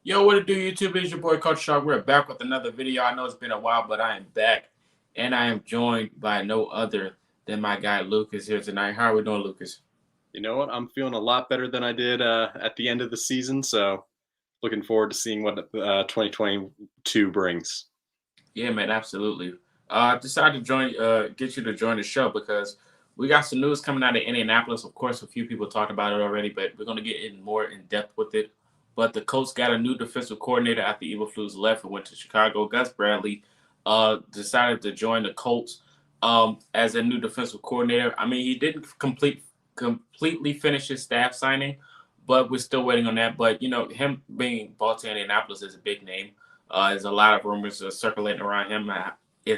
Yo, what it do, YouTube? It's your boy ColtsTalk. We're back with another video. I know it's been a while, but I am back, and I am joined by no other than my guy Lucas here tonight. How are we doing, Lucas? You know what? I'm feeling a lot better than I did at the end of the season. So looking forward to seeing what 2022 brings. Yeah, man, absolutely. I decided to get you to join the show because we got some news coming out of Indianapolis. Of course, a few people talked about it already, but we're going to get in more in depth with it. But the Colts got a new defensive coordinator after Eberflus left and went to Chicago. Gus Bradley decided to join the Colts as a new defensive coordinator. I mean, he didn't completely finish his staff signing, but we're still waiting on that. But him being brought to Indianapolis is a big name. There's a lot of rumors circulating around him.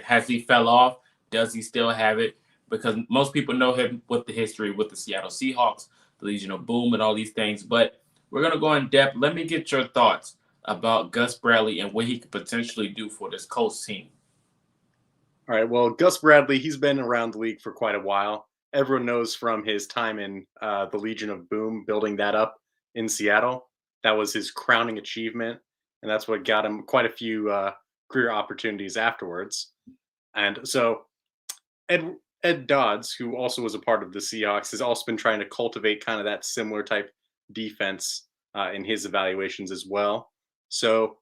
Has he fell off? Does he still have it? Because most people know him with the history with the Seattle Seahawks, the Legion of Boom, and all these things. But we're gonna go in depth. Let me get your thoughts about Gus Bradley and what he could potentially do for this Colts team. All right. Well, Gus Bradley, he's been around the league for quite a while. Everyone knows from his time in the Legion of Boom, building that up in Seattle. That was his crowning achievement, and that's what got him quite a few career opportunities afterwards. And so Ed Dodds, who also was a part of the Seahawks, has also been trying to cultivate kind of that similar type defense in his evaluations as well. So,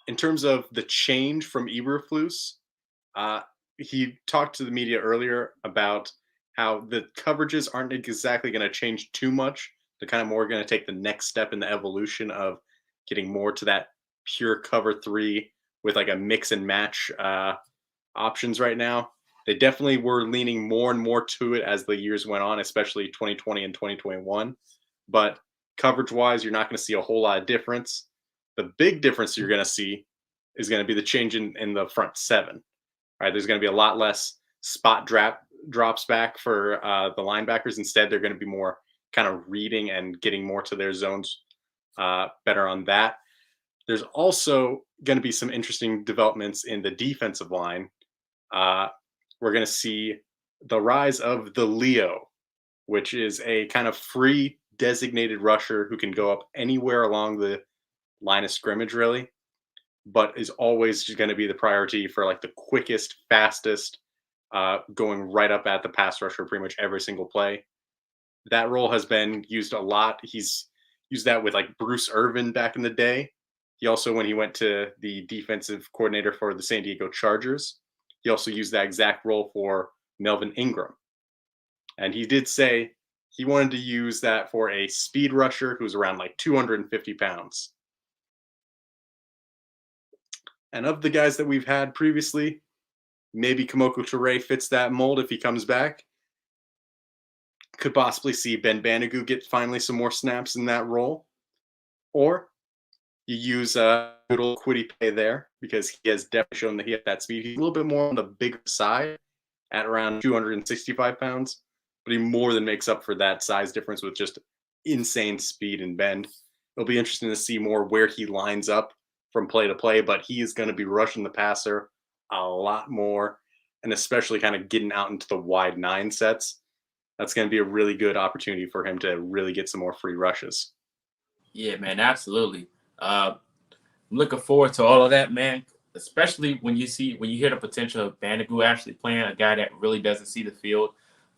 in terms of the change from Eberflus, uh, he talked to the media earlier about how the coverages aren't exactly going to change too much. They're kind of more going to take the next step in the evolution of getting more to that pure cover three with like a mix and match options right now. They definitely were leaning more and more to it as the years went on, especially 2020 and 2021. But coverage wise, you're not going to see a whole lot of difference. The big difference you're going to see is going to be the change in the front seven. Right, there's going to be a lot less drops back for the linebackers. Instead, they're going to be more kind of reading and getting more to their zones better on that. There's also going to be some interesting developments in the defensive line. Uh, we're going to see the rise of the Leo, which is a kind of free designated rusher who can go up anywhere along the line of scrimmage, really, but is always going to be the priority for like the quickest, fastest, going right up at the pass rusher pretty much every single play. That role has been used a lot. He's used that with like Bruce Irvin back in the day. He also, when he went to the defensive coordinator for the San Diego Chargers, he also used that exact role for Melvin Ingram. And he did say he wanted to use that for a speed rusher who's around like 250 pounds. And of the guys that we've had previously, maybe Kamoko Toure fits that mold if he comes back. Could possibly see Ben Banogu get finally some more snaps in that role. Or you use little Quiddy Pay there because he has definitely shown that he has that speed. He's a little bit more on the bigger side at around 265 pounds, but he more than makes up for that size difference with just insane speed and bend. It'll be interesting to see more where he lines up from play to play, but he is going to be rushing the passer a lot more and especially kind of getting out into the wide nine sets. That's going to be a really good opportunity for him to really get some more free rushes. Yeah, man, absolutely. I'm looking forward to all of that, man. Especially when you hear the potential of Bandicoot actually playing a guy that really doesn't see the field.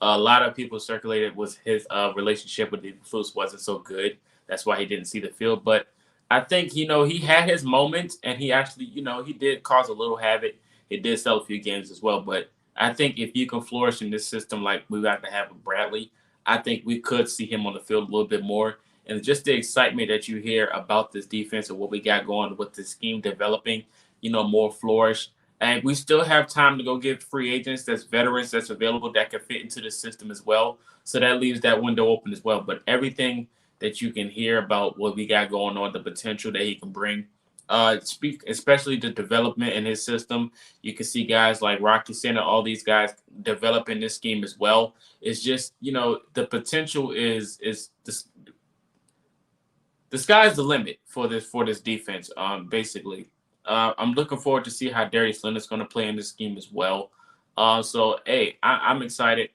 A lot of people circulated was his relationship with the Flus wasn't so good. That's why he didn't see the field. But I think he had his moments, and he actually he did cause a little havoc. He did sell a few games as well. But I think if you can flourish in this system like we got to have with Bradley, I think we could see him on the field a little bit more and just the excitement that you hear about this defense and what we got going with the scheme developing, more flourish. And we still have time to go get free agents that's veterans that's available that can fit into the system as well. So that leaves that window open as well. But everything that you can hear about what we got going on, the potential that he can bring, speak especially the development in his system. You can see guys like Rocky Center, all these guys developing this scheme as well. It's just the potential is the sky's the limit for this defense. Basically, I'm looking forward to see how Darius Leonard's going to play in this scheme as well. So hey, I'm excited.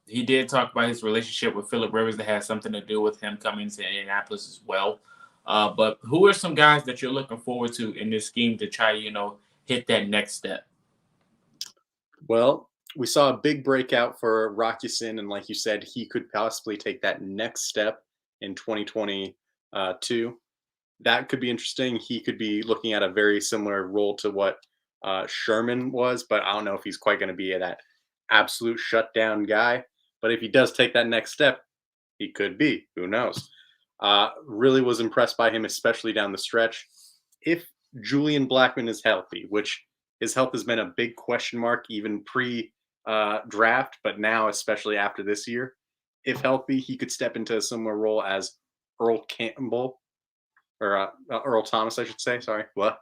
He did talk about his relationship with Philip Rivers that has something to do with him coming to Indianapolis as well. But who are some guys that you're looking forward to in this scheme to try to, hit that next step? Well, we saw a big breakout for Rockison, and like you said, he could possibly take that next step in 2022. That could be interesting. He could be looking at a very similar role to what Sherman was, but I don't know if he's quite going to be that absolute shutdown guy. But if he does take that next step, he could be. Who knows? Really was impressed by him, especially down the stretch. If Julian Blackman is healthy, which his health has been a big question mark even pre draft, but now, especially after this year, if healthy, he could step into a similar role as Earl Campbell or Earl Thomas, I should say. Sorry. What?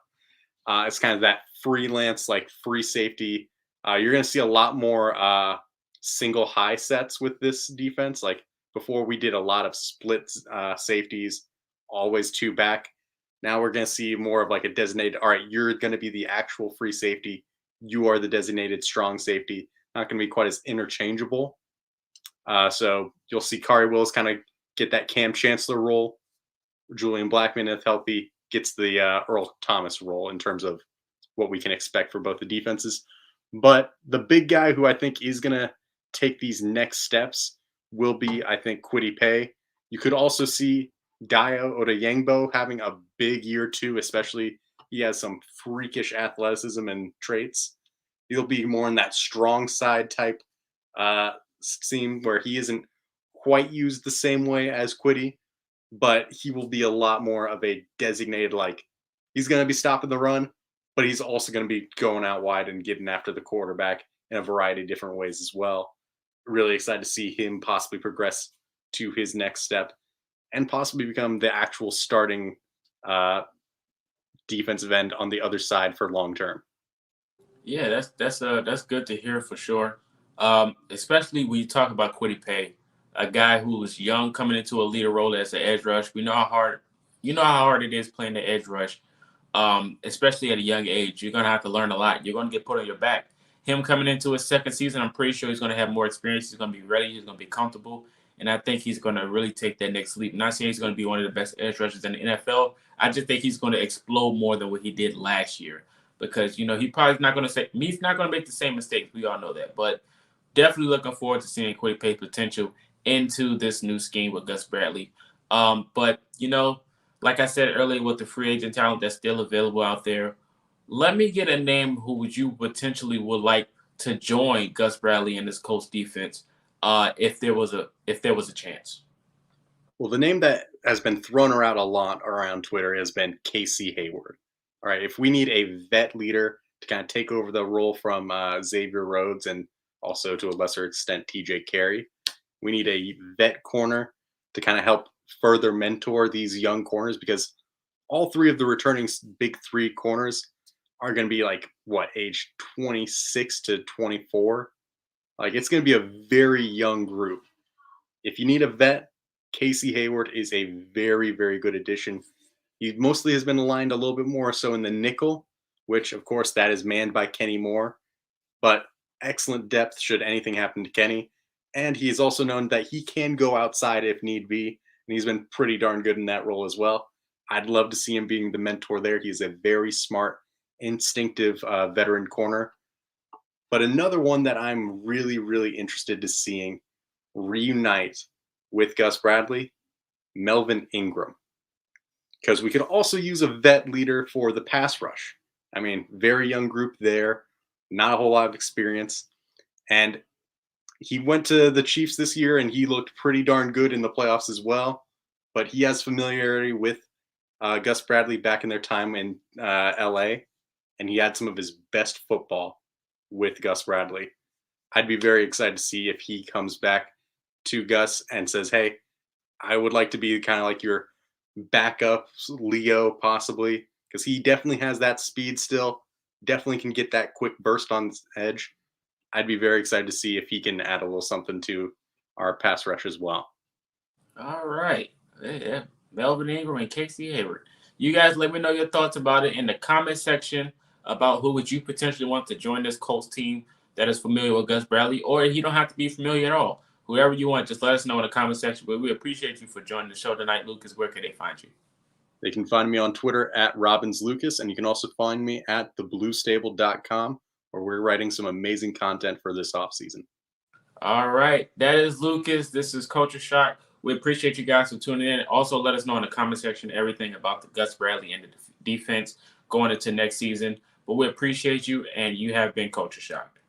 It's kind of that freelance, like free safety. You're going to see a lot more single high sets with this defense. Like before, we did a lot of split safeties, always two back. Now we're going to see more of like a designated. All right, you're going to be the actual free safety. You are the designated strong safety. Not going to be quite as interchangeable. So you'll see Kari Willis kind of get that Cam Chancellor role. Julian Blackman, if healthy, gets the Earl Thomas role in terms of what we can expect for both the defenses. But the big guy who I think is going to take these next steps will be, I think, Kwity Paye. You could also see Dayo Odeyingbo having a big year too, especially he has some freakish athleticism and traits. He'll be more in that strong side type scheme where he isn't quite used the same way as Kwity, but he will be a lot more of a designated, like, he's going to be stopping the run, but he's also going to be going out wide and getting after the quarterback in a variety of different ways as well. Really excited to see him possibly progress to his next step and possibly become the actual starting uh, defensive end on the other side for long term. Yeah, that's good to hear for sure. Especially when you talk about Kwity Paye, a guy who was young coming into a leader role as an edge rush. We know how hard, how hard it is playing the edge rush, especially at a young age. You're gonna have to learn a lot. You're gonna get put on your back. Him coming into his second season, I'm pretty sure he's gonna have more experience. He's gonna be ready. He's gonna be comfortable, and I think he's gonna really take that next leap. Not saying he's gonna be one of the best edge rushers in the NFL. I just think he's gonna explode more than what he did last year because he probably not gonna say he's not gonna make the same mistakes. We all know that, but definitely looking forward to seeing Kwity Paye's potential into this new scheme with Gus Bradley. But like I said earlier, with the free agent talent that's still available out there, let me get a name who would you potentially would like to join Gus Bradley in this Colts defense, if there was a chance. Well, the name that has been thrown around a lot around Twitter has been Casey Hayward. All right, if we need a vet leader to kind of take over the role from Xavier Rhodes and also to a lesser extent TJ Carey, we need a vet corner to kind of help further mentor these young corners because all three of the returning big three corners are going to be like what age 26 to 24. Like it's going to be a very young group. If you need a vet, Casey Hayward is a very, very good addition. He mostly has been aligned a little bit more so in the nickel, which of course that is manned by Kenny Moore, but excellent depth should anything happen to Kenny. And he is also known that he can go outside if need be, and he's been pretty darn good in that role as well. I'd love to see him being the mentor there. He's a very smart, instinctive veteran corner. But another one that I'm really, really interested to seeing reunite with Gus Bradley, Melvin Ingram. Because we could also use a vet leader for the pass rush. I mean, very young group there, not a whole lot of experience. And he went to the Chiefs this year and he looked pretty darn good in the playoffs as well. But he has familiarity with Gus Bradley back in their time in LA, and he had some of his best football with Gus Bradley. I'd be very excited to see if he comes back to Gus and says, "Hey, I would like to be kind of like your backup Leo, possibly, because he definitely has that speed still. Definitely can get that quick burst on edge. I'd be very excited to see if he can add a little something to our pass rush as well." All right. Yeah. Melvin Ingram and Casey Hayward. You guys let me know your thoughts about it in the comment section about who would you potentially want to join this Colts team that is familiar with Gus Bradley, or you don't have to be familiar at all. Whoever you want, just let us know in the comment section. But we appreciate you for joining the show tonight, Lucas. Where can they find you? They can find me on Twitter at RobinsLucas, and you can also find me at thebluestable.com, where we're writing some amazing content for this offseason. All right. That is Lucas. This is Culture Shock. We appreciate you guys for tuning in. Also, let us know in the comment section everything about the Gus Bradley and the defense going into next season. But we appreciate you, and you have been Culture Shock.